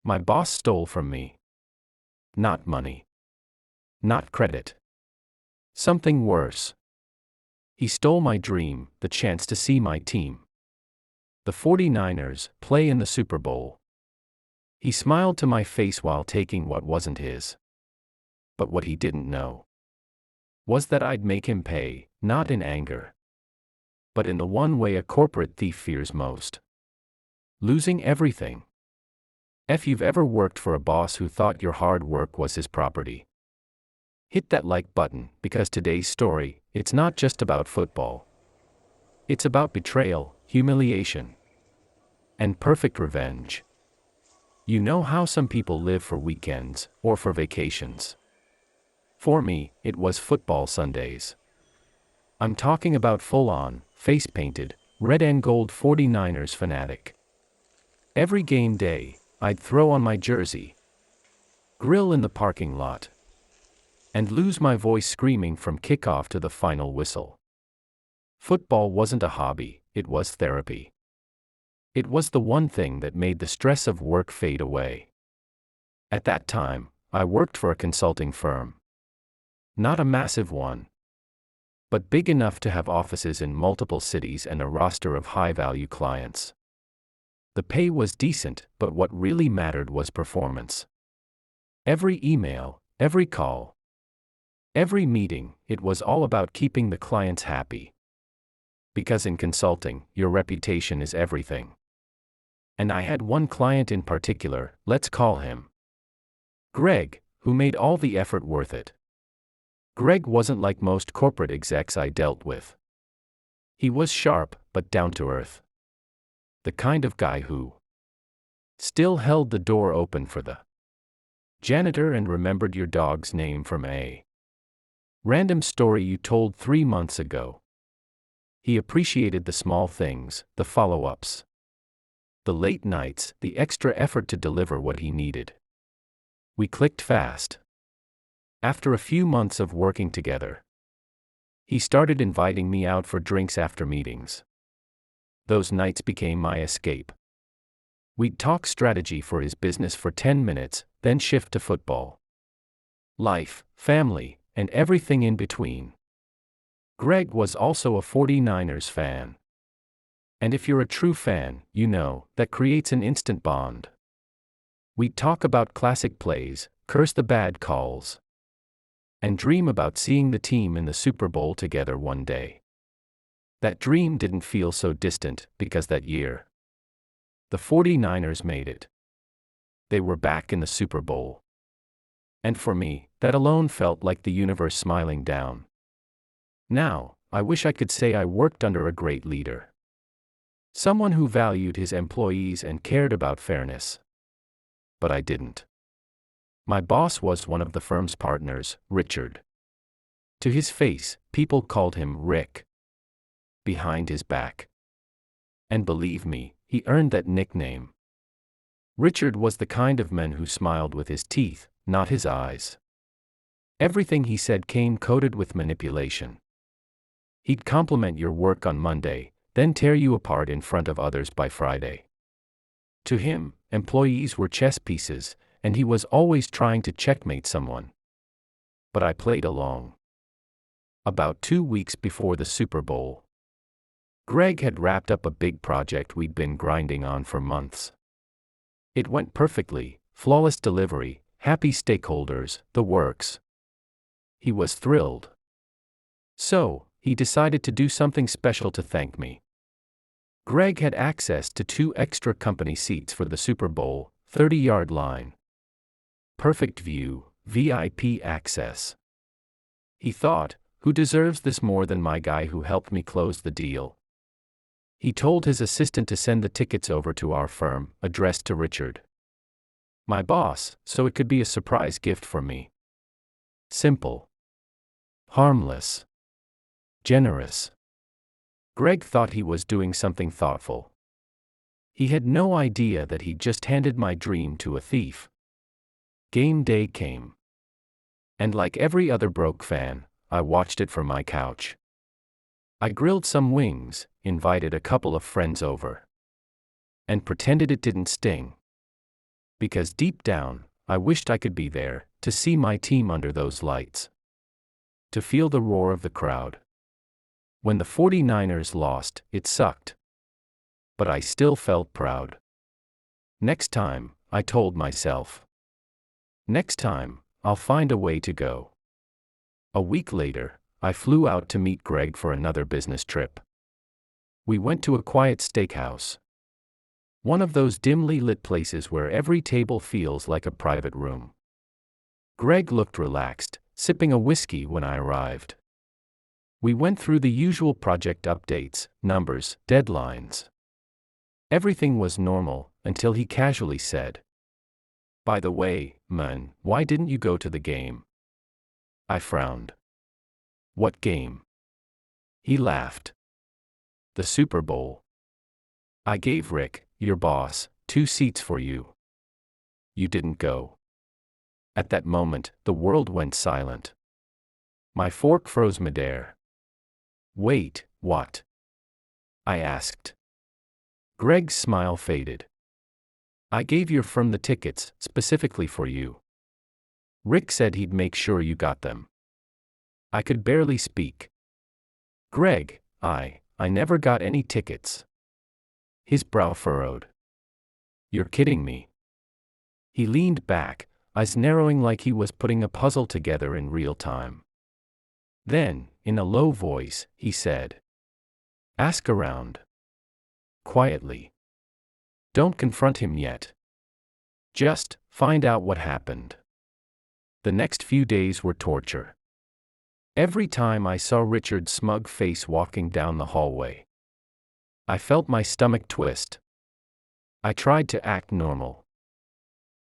My boss stole from me. Not money. Not credit. Something worse. He stole my dream, the chance to see my team, the 49ers, play in the Super Bowl. He smiled to my face while taking what wasn't his. But what he didn't know was that I'd make him pay, not in anger, but in the one way a corporate thief fears most: losing everything. If you've ever worked for a boss who thought your hard work was his property, hit that like button, because today's story, it's not just about football. It's about betrayal, humiliation, and perfect revenge. You know how some people live for weekends, or for vacations. For me, it was football Sundays. I'm talking about full-on, face-painted, red and gold 49ers fanatic. Every game day, I'd throw on my jersey, grill in the parking lot, and lose my voice screaming from kickoff to the final whistle. Football wasn't a hobby, it was therapy. It was the one thing that made the stress of work fade away. At that time, I worked for a consulting firm. Not a massive one, but big enough to have offices in multiple cities and a roster of high-value clients. The pay was decent, but what really mattered was performance. Every email, every call, every meeting, it was all about keeping the clients happy. Because in consulting, your reputation is everything. And I had one client in particular, let's call him Greg, who made all the effort worth it. Greg wasn't like most corporate execs I dealt with. He was sharp, but down to earth. The kind of guy who still held the door open for the janitor and remembered your dog's name from a random story you told 3 months ago. He appreciated the small things, the follow-ups, the late nights, the extra effort to deliver what he needed. We clicked fast. After a few months of working together, he started inviting me out for drinks after meetings. Those nights became my escape. We'd talk strategy for his business for 10 minutes, then shift to football, life, family, and everything in between. Greg was also a 49ers fan. And if you're a true fan, you know, that creates an instant bond. We'd talk about classic plays, curse the bad calls, and dream about seeing the team in the Super Bowl together one day. That dream didn't feel so distant, because that year, the 49ers made it. They were back in the Super Bowl. And for me, that alone felt like the universe smiling down. Now, I wish I could say I worked under a great leader. Someone who valued his employees and cared about fairness. But I didn't. My boss was one of the firm's partners, Richard. To his face, people called him Rick. Behind his back. And believe me, he earned that nickname. Richard was the kind of man who smiled with his teeth, not his eyes. Everything he said came coated with manipulation. He'd compliment your work on Monday, then tear you apart in front of others by Friday. To him, employees were chess pieces, and he was always trying to checkmate someone. But I played along. About 2 weeks before the Super Bowl, Greg had wrapped up a big project we'd been grinding on for months. It went perfectly, flawless delivery, happy stakeholders, the works. He was thrilled. So, he decided to do something special to thank me. Greg had access to 2 extra company seats for the Super Bowl, 30-yard line. Perfect view, VIP access. He thought, who deserves this more than my guy who helped me close the deal? He told his assistant to send the tickets over to our firm, addressed to Richard, my boss, so it could be a surprise gift for me. Simple. Harmless. Generous. Greg thought he was doing something thoughtful. He had no idea that he'd just handed my dream to a thief. Game day came. And like every other broke fan, I watched it from my couch. I grilled some wings, invited a couple of friends over, and pretended it didn't sting. Because deep down, I wished I could be there, to see my team under those lights. To feel the roar of the crowd. When the 49ers lost, it sucked. But I still felt proud. Next time, I told myself. Next time, I'll find a way to go. A week later, I flew out to meet Greg for another business trip. We went to a quiet steakhouse. One of those dimly lit places where every table feels like a private room. Greg looked relaxed, sipping a whiskey when I arrived. We went through the usual project updates, numbers, deadlines. Everything was normal, until he casually said, "By the way, man, why didn't you go to the game?" I frowned. "What game?" He laughed. "The Super Bowl. I gave Rick, your boss, 2 seats for you. You didn't go." At that moment, the world went silent. My fork froze midair. "Wait, what?" I asked. Greg's smile faded. "I gave your firm the tickets, specifically for you. Rick said he'd make sure you got them." I could barely speak. "Greg, I never got any tickets." His brow furrowed. "You're kidding me." He leaned back, eyes narrowing like he was putting a puzzle together in real time. Then, in a low voice, he said, "Ask around." Quietly. "Don't confront him yet. Just find out what happened." The next few days were torture. Every time I saw Richard's smug face walking down the hallway, I felt my stomach twist. I tried to act normal.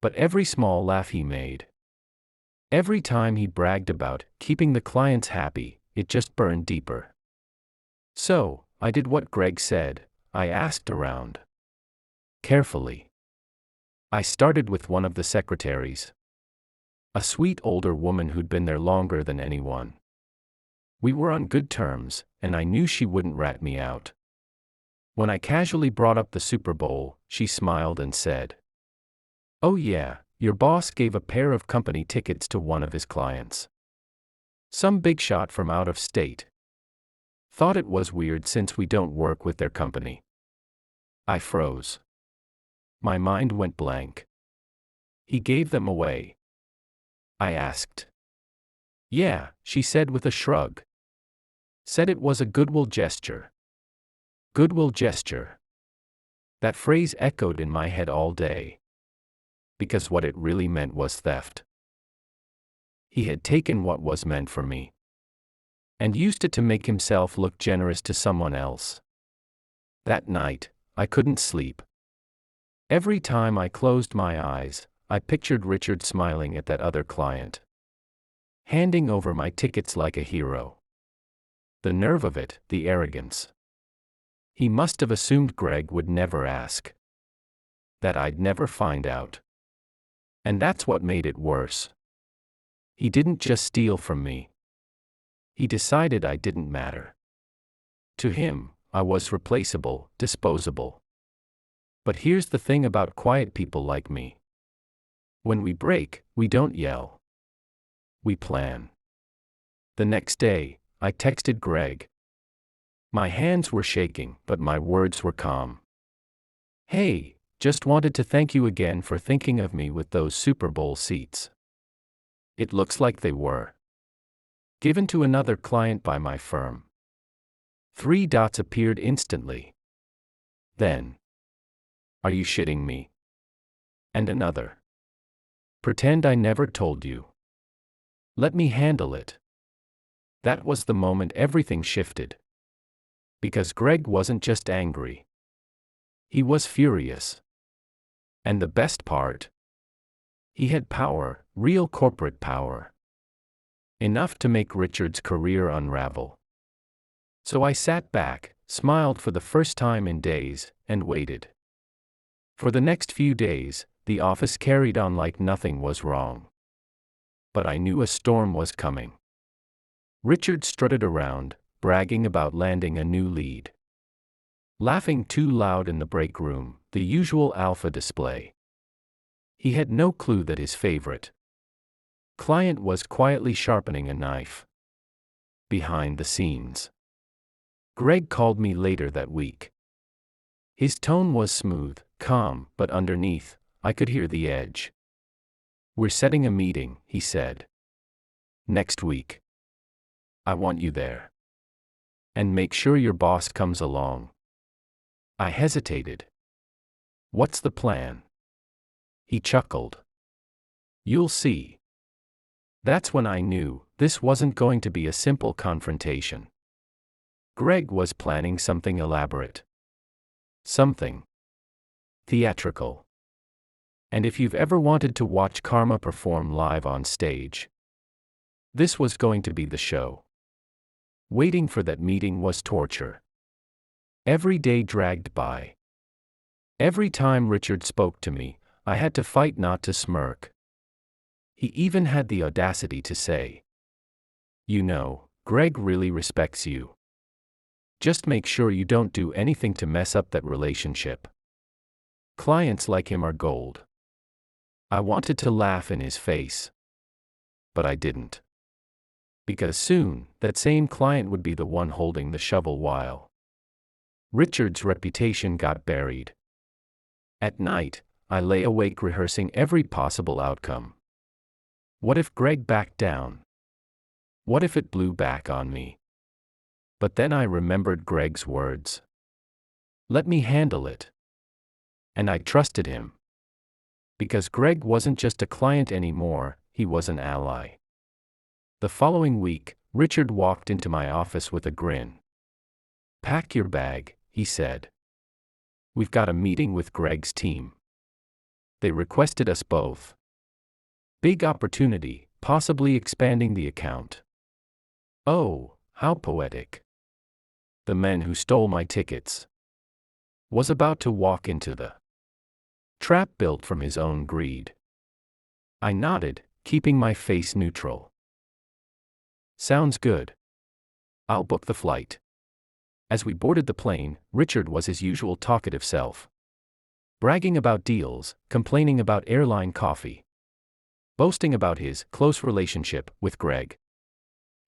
But every small laugh he made, every time he bragged about keeping the clients happy, it just burned deeper. So, I did what Greg said. I asked around. Carefully. I started with one of the secretaries. A sweet older woman who'd been there longer than anyone. We were on good terms, and I knew she wouldn't rat me out. When I casually brought up the Super Bowl, she smiled and said, "Oh yeah, your boss gave a pair of company tickets to one of his clients. Some big shot from out of state. Thought it was weird since we don't work with their company." I froze. My mind went blank. "He gave them away?" I asked. "Yeah," she said with a shrug. "Said it was a goodwill gesture." Goodwill gesture. That phrase echoed in my head all day. Because what it really meant was theft. He had taken what was meant for me and used it to make himself look generous to someone else. That night, I couldn't sleep. Every time I closed my eyes, I pictured Richard smiling at that other client, handing over my tickets like a hero. The nerve of it, the arrogance. He must have assumed Greg would never ask. That I'd never find out. And that's what made it worse. He didn't just steal from me. He decided I didn't matter. To him, I was replaceable, disposable. But here's the thing about quiet people like me. When we break, we don't yell. We plan. The next day, I texted Greg. My hands were shaking, but my words were calm. "Hey, just wanted to thank you again for thinking of me with those Super Bowl seats. It looks like they were given to another client by my firm." 3 dots appeared instantly. Then, "Are you shitting me?" And another. "Pretend I never told you. Let me handle it." That was the moment everything shifted. Because Greg wasn't just angry. He was furious. And the best part? He had power, real corporate power. Enough to make Richard's career unravel. So I sat back, smiled for the first time in days, and waited. For the next few days, the office carried on like nothing was wrong. But I knew a storm was coming. Richard strutted around, bragging about landing a new lead. Laughing too loud in the break room, the usual alpha display. He had no clue that his favorite client was quietly sharpening a knife behind the scenes. Greg called me later that week. His tone was smooth, calm, but underneath, I could hear the edge. "We're setting a meeting," he said. "Next week. I want you there. And make sure your boss comes along." I hesitated. "What's the plan?" He chuckled. "You'll see." That's when I knew this wasn't going to be a simple confrontation. Greg was planning something elaborate. Something theatrical. And if you've ever wanted to watch karma perform live on stage, this was going to be the show. Waiting for that meeting was torture. Every day dragged by. Every time Richard spoke to me, I had to fight not to smirk. He even had the audacity to say, "You know, Greg really respects you. Just make sure you don't do anything to mess up that relationship. Clients like him are gold." I wanted to laugh in his face. But I didn't. Because soon, that same client would be the one holding the shovel while Richard's reputation got buried. At night, I lay awake rehearsing every possible outcome. What if Greg backed down? What if it blew back on me? But then I remembered Greg's words. "Let me handle it." And I trusted him. Because Greg wasn't just a client anymore, he was an ally. The following week, Richard walked into my office with a grin. "Pack your bag," he said. "We've got a meeting with Greg's team. They requested us both. Big opportunity, possibly expanding the account." Oh, how poetic. The man who stole my tickets was about to walk into the trap built from his own greed. I nodded, keeping my face neutral. "Sounds good. I'll book the flight." As we boarded the plane, Richard was his usual talkative self. Bragging about deals, complaining about airline coffee, boasting about his close relationship with Greg.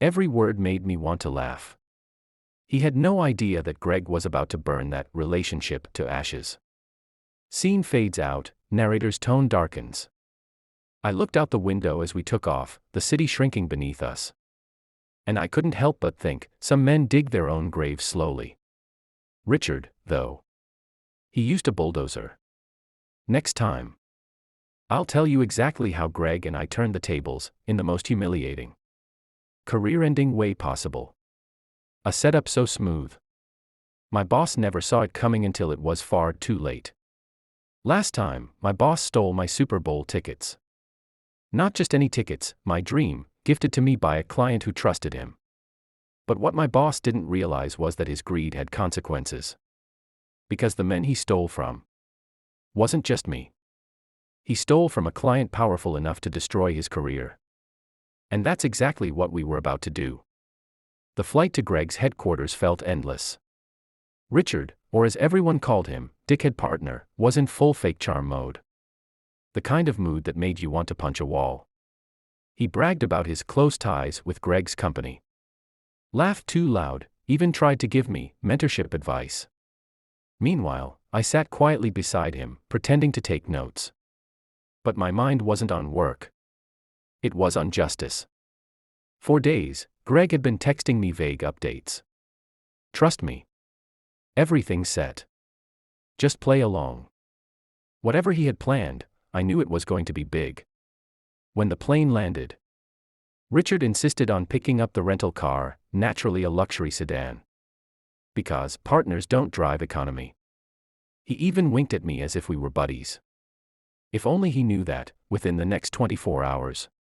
Every word made me want to laugh. He had no idea that Greg was about to burn that relationship to ashes. Scene fades out, narrator's tone darkens. I looked out the window as we took off, the city shrinking beneath us. And I couldn't help but think, some men dig their own graves slowly. Richard, though. He used a bulldozer. Next time, I'll tell you exactly how Greg and I turned the tables, in the most humiliating, career-ending way possible. A setup so smooth. My boss never saw it coming until it was far too late. Last time, my boss stole my Super Bowl tickets. Not just any tickets, my dream, gifted to me by a client who trusted him. But what my boss didn't realize was that his greed had consequences. Because the men he stole from wasn't just me. He stole from a client powerful enough to destroy his career. And that's exactly what we were about to do. The flight to Greg's headquarters felt endless. Richard, or as everyone called him, Dickhead Partner, was in full fake charm mode. The kind of mood that made you want to punch a wall. He bragged about his close ties with Greg's company. Laughed too loud, even tried to give me mentorship advice. Meanwhile, I sat quietly beside him, pretending to take notes. But my mind wasn't on work. It was on justice. For days, Greg had been texting me vague updates. "Trust me. Everything's set. Just play along." Whatever he had planned, I knew it was going to be big. When the plane landed, Richard insisted on picking up the rental car, naturally a luxury sedan. Because partners don't drive economy. He even winked at me as if we were buddies. If only he knew that, within the next 24 hours,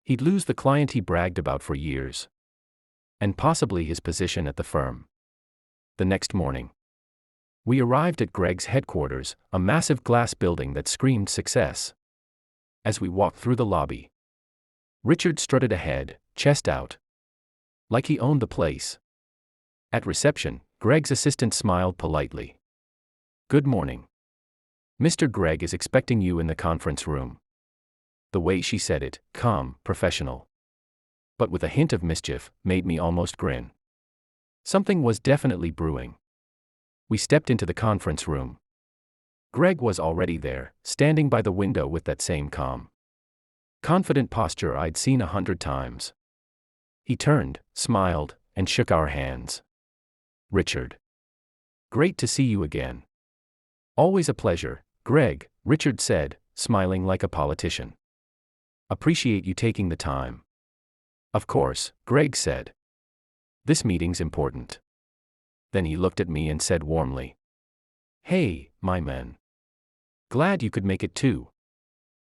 he'd lose the client he bragged about for years. And possibly his position at the firm. The next morning, we arrived at Greg's headquarters, a massive glass building that screamed success. As we walked through the lobby, Richard strutted ahead, chest out. Like he owned the place. At reception, Greg's assistant smiled politely. "Good morning. Mr. Gregg is expecting you in the conference room. The way she said it, calm, professional, but with a hint of mischief, made me almost grin. Something was definitely brewing. We stepped into the conference room. Gregg was already there, standing by the window with that same calm, confident posture I'd seen 100 times. He turned, smiled, and shook our hands. Richard. Great to see you again. Always a pleasure, Gregg, Richard said, smiling like a politician. Appreciate you taking the time. Of course, Gregg said. This meeting's important. Then he looked at me and said warmly, Hey, my man. Glad you could make it too.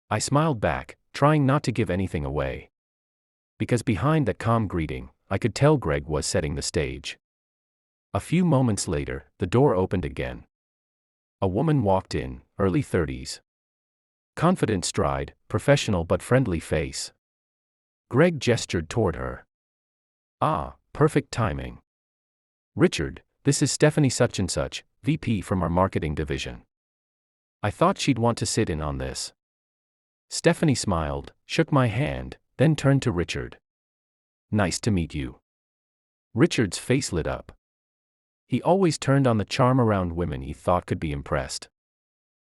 I smiled back, trying not to give anything away. Because behind that calm greeting, I could tell Gregg was setting the stage. A few moments later, the door opened again. A woman walked in, early 30s. Confident stride, professional but friendly face. Gregg gestured toward her. Ah, perfect timing. Richard, this is Stephanie such and such, VP from our marketing division. I thought she'd want to sit in on this. Stephanie smiled, shook my hand, then turned to Richard. Nice to meet you. Richard's face lit up. He always turned on the charm around women he thought could be impressed.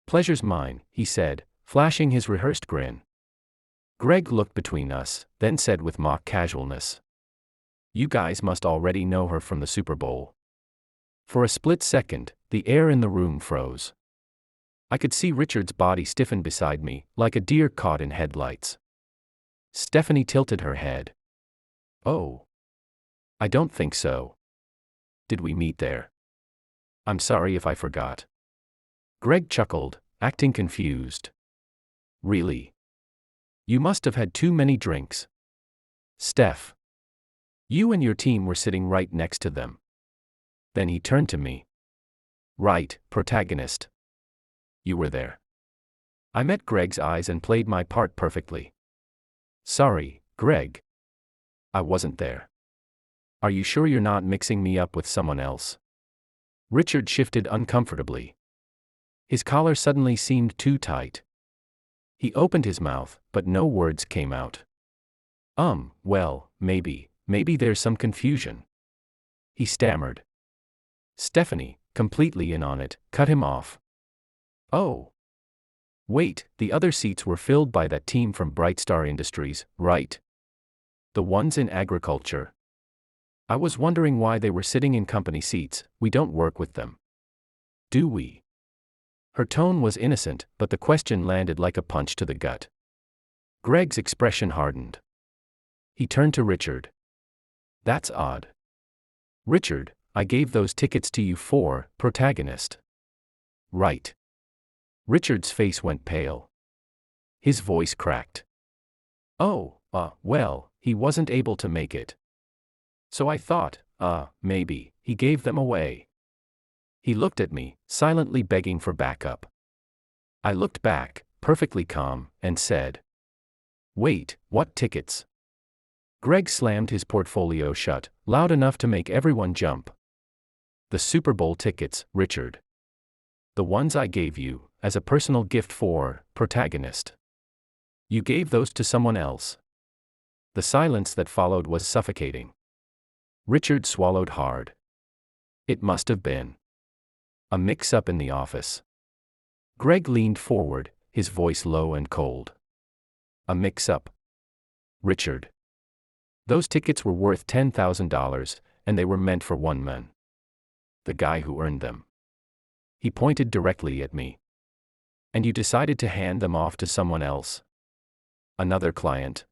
Pleasure's mine, he said, flashing his rehearsed grin. Gregg looked between us, then said with mock casualness. You guys must already know her from the Super Bowl. For a split second, the air in the room froze. I could see Richard's body stiffen beside me, like a deer caught in headlights. Stephanie tilted her head. Oh. I don't think so. Did we meet there? I'm sorry if I forgot. Gregg chuckled, acting confused. Really? You must have had too many drinks. Steph. You and your team were sitting right next to them. Then he turned to me. Right, protagonist. You were there. I met Gregg's eyes and played my part perfectly. Sorry, Gregg. I wasn't there. Are you sure you're not mixing me up with someone else? Richard shifted uncomfortably. His collar suddenly seemed too tight. He opened his mouth, but no words came out. Well, maybe there's some confusion. He stammered. Stephanie, completely in on it, cut him off. Oh. Wait, the other seats were filled by that team from Bright Star Industries, right? The ones in agriculture. I was wondering why they were sitting in company seats. We don't work with them. Do we? Her tone was innocent, but the question landed like a punch to the gut. Gregg's expression hardened. He turned to Richard. That's odd. Richard, I gave those tickets to you for, protagonist. Right. Richard's face went pale. His voice cracked. Oh, well, he wasn't able to make it. So I thought, maybe, he gave them away. He looked at me, silently begging for backup. I looked back, perfectly calm, and said, Wait, what tickets? Gregg slammed his portfolio shut, loud enough to make everyone jump. The Super Bowl tickets, Richard. The ones I gave you, as a personal gift for, protagonist. You gave those to someone else. The silence that followed was suffocating. Richard swallowed hard. It must have been a mix-up in the office. Gregg leaned forward, his voice low and cold. A mix-up. Richard. Those tickets were worth $10,000, and they were meant for one man. The guy who earned them. He pointed directly at me. And you decided to hand them off to someone else? Another client?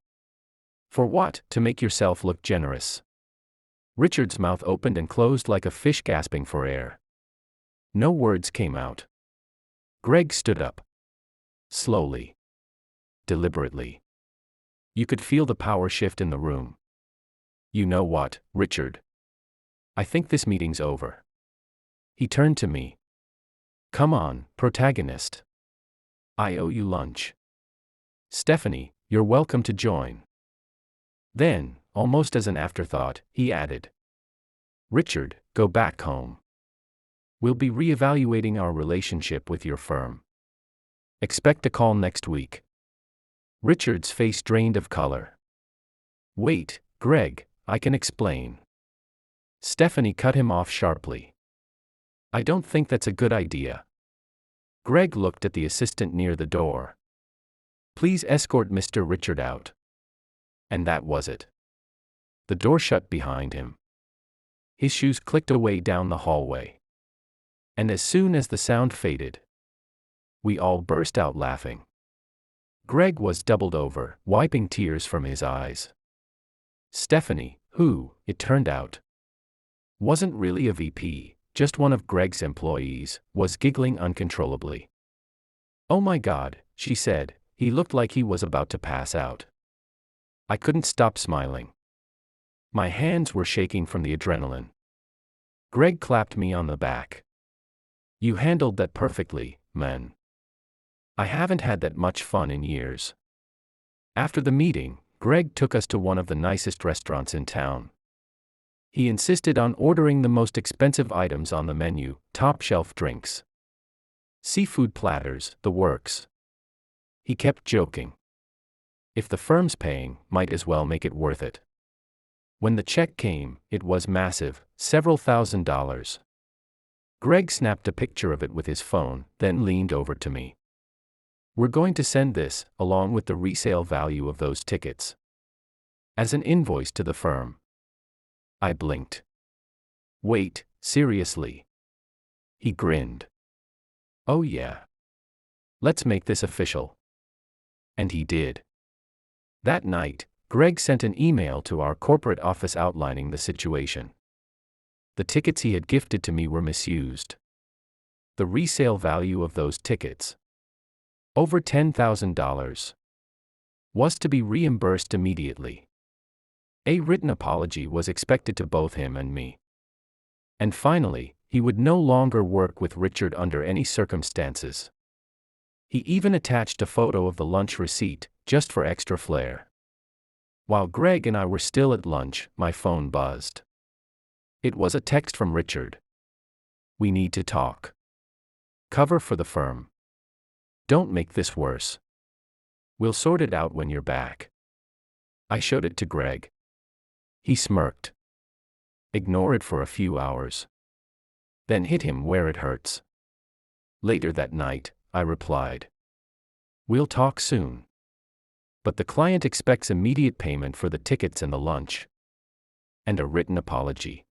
For what? To make yourself look generous. Richard's mouth opened and closed like a fish gasping for air. No words came out. Gregg stood up. Slowly. Deliberately. You could feel the power shift in the room. You know what, Richard? I think this meeting's over. He turned to me. Come on, protagonist. I owe you lunch. Stephanie, you're welcome to join. Then, almost as an afterthought, he added. Richard, go back home. We'll be reevaluating our relationship with your firm. Expect a call next week. Richard's face drained of color. Wait, Greg, I can explain. Stephanie cut him off sharply. I don't think that's a good idea. Greg looked at the assistant near the door. Please escort Mr. Richard out. And that was it. The door shut behind him. His shoes clicked away down the hallway. And as soon as the sound faded, we all burst out laughing. Greg was doubled over, wiping tears from his eyes. Stephanie, who, it turned out, wasn't really a VP, just one of Greg's employees, was giggling uncontrollably. Oh my God, she said, he looked like he was about to pass out. I couldn't stop smiling. My hands were shaking from the adrenaline. Greg clapped me on the back. You handled that perfectly, man. I haven't had that much fun in years. After the meeting, Greg took us to one of the nicest restaurants in town. He insisted on ordering the most expensive items on the menu, top-shelf drinks, seafood platters, the works. He kept joking. If the firm's paying, might as well make it worth it. When the check came, it was massive, several $1,000s. Greg snapped a picture of it with his phone, then leaned over to me. We're going to send this, along with the resale value of those tickets, as an invoice to the firm. I blinked. Wait, seriously? He grinned. Oh yeah. Let's make this official. And he did. That night, Greg sent an email to our corporate office outlining the situation. The tickets he had gifted to me were misused. The resale value of those tickets, over $10,000, was to be reimbursed immediately. A written apology was expected to both him and me. And finally, he would no longer work with Richard under any circumstances. He even attached a photo of the lunch receipt, just for extra flair. While Greg and I were still at lunch, my phone buzzed. It was a text from Richard. We need to talk. Cover for the firm. Don't make this worse. We'll sort it out when you're back. I showed it to Greg. He smirked. Ignore it for a few hours. Then hit him where it hurts. Later that night, I replied. We'll talk soon. But the client expects immediate payment for the tickets and the lunch. And a written apology.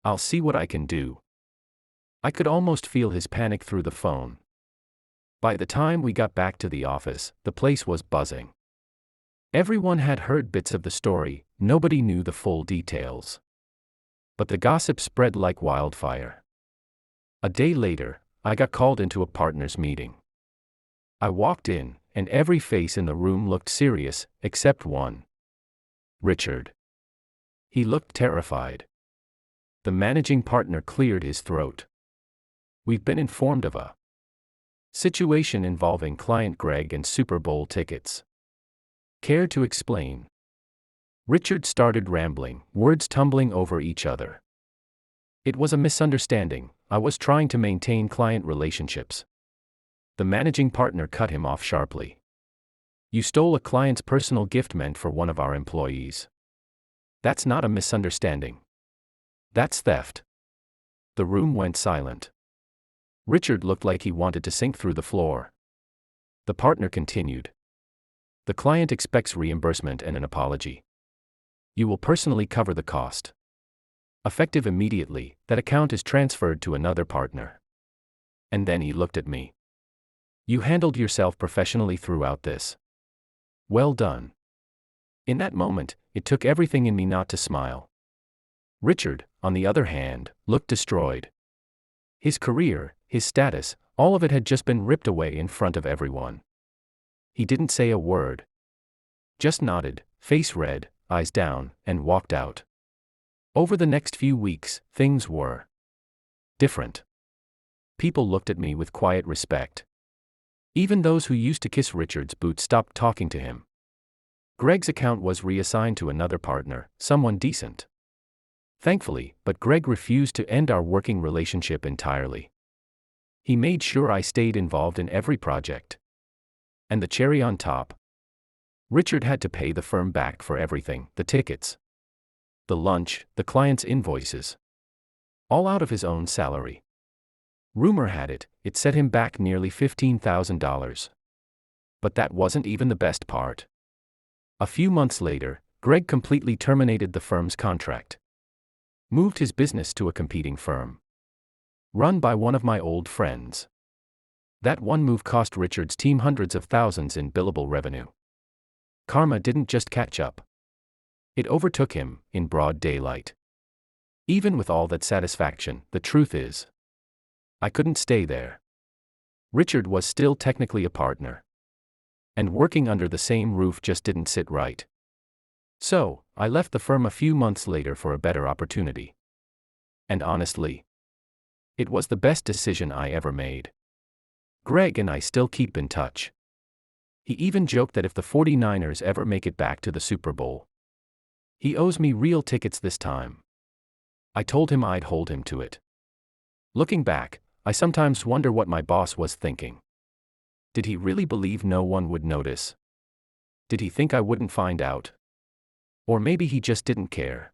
I'll see what I can do. I could almost feel his panic through the phone. By the time we got back to the office, the place was buzzing. Everyone had heard bits of the story, nobody knew the full details. But the gossip spread like wildfire. A day later, I got called into a partners' meeting. I walked in, and every face in the room looked serious, except one. Richard. He looked terrified. The managing partner cleared his throat. We've been informed of a situation involving client Greg and Super Bowl tickets. Care to explain? Richard started rambling, words tumbling over each other. It was a misunderstanding. I was trying to maintain client relationships. The managing partner cut him off sharply. You stole a client's personal gift meant for one of our employees. That's not a misunderstanding. That's theft. The room went silent. Richard looked like he wanted to sink through the floor. The partner continued. The client expects reimbursement and an apology. You will personally cover the cost. Effective immediately, that account is transferred to another partner. And then he looked at me. You handled yourself professionally throughout this. Well done. In that moment, it took everything in me not to smile. Richard, on the other hand, looked destroyed. His career, his status, all of it had just been ripped away in front of everyone. He didn't say a word. Just nodded, face red, eyes down, and walked out. Over the next few weeks, things were different. People looked at me with quiet respect. Even those who used to kiss Richard's boot stopped talking to him. Greg's account was reassigned to another partner, someone decent. Thankfully, but Greg refused to end our working relationship entirely. He made sure I stayed involved in every project. And the cherry on top, Richard had to pay the firm back for everything: the tickets, the lunch, the client's invoices. All out of his own salary. Rumor had it, it set him back nearly $15,000. But that wasn't even the best part. A few months later, Greg completely terminated the firm's contract. Moved his business to a competing firm, run by one of my old friends. That one move cost Richard's team hundreds of thousands in billable revenue. Karma didn't just catch up. It overtook him, in broad daylight. Even with all that satisfaction, the truth is, I couldn't stay there. Richard was still technically a partner. And working under the same roof just didn't sit right. So, I left the firm a few months later for a better opportunity. And honestly, it was the best decision I ever made. Greg and I still keep in touch. He even joked that if the 49ers ever make it back to the Super Bowl, he owes me real tickets this time. I told him I'd hold him to it. Looking back, I sometimes wonder what my boss was thinking. Did he really believe no one would notice? Did he think I wouldn't find out? Or maybe he just didn't care.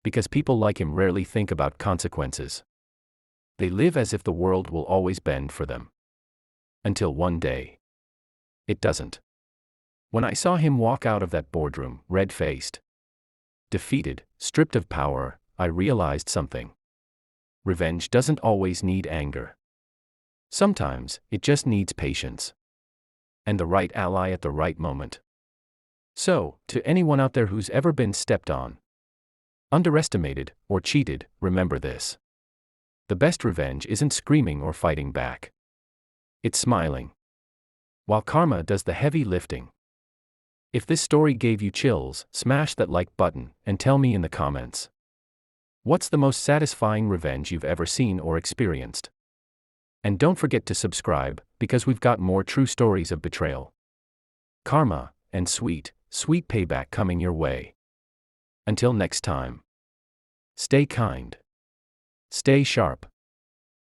Because people like him rarely think about consequences. They live as if the world will always bend for them. Until one day, it doesn't. When I saw him walk out of that boardroom, red-faced, defeated, stripped of power, I realized something. Revenge doesn't always need anger. Sometimes, it just needs patience. And the right ally at the right moment. So, to anyone out there who's ever been stepped on, underestimated, or cheated, remember this. The best revenge isn't screaming or fighting back. It's smiling. While karma does the heavy lifting. If this story gave you chills, smash that like button, and tell me in the comments. What's the most satisfying revenge you've ever seen or experienced? And don't forget to subscribe, because we've got more true stories of betrayal, karma, and sweet, sweet payback coming your way. Until next time. Stay kind. Stay sharp.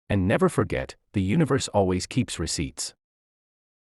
And never forget, the universe always keeps receipts.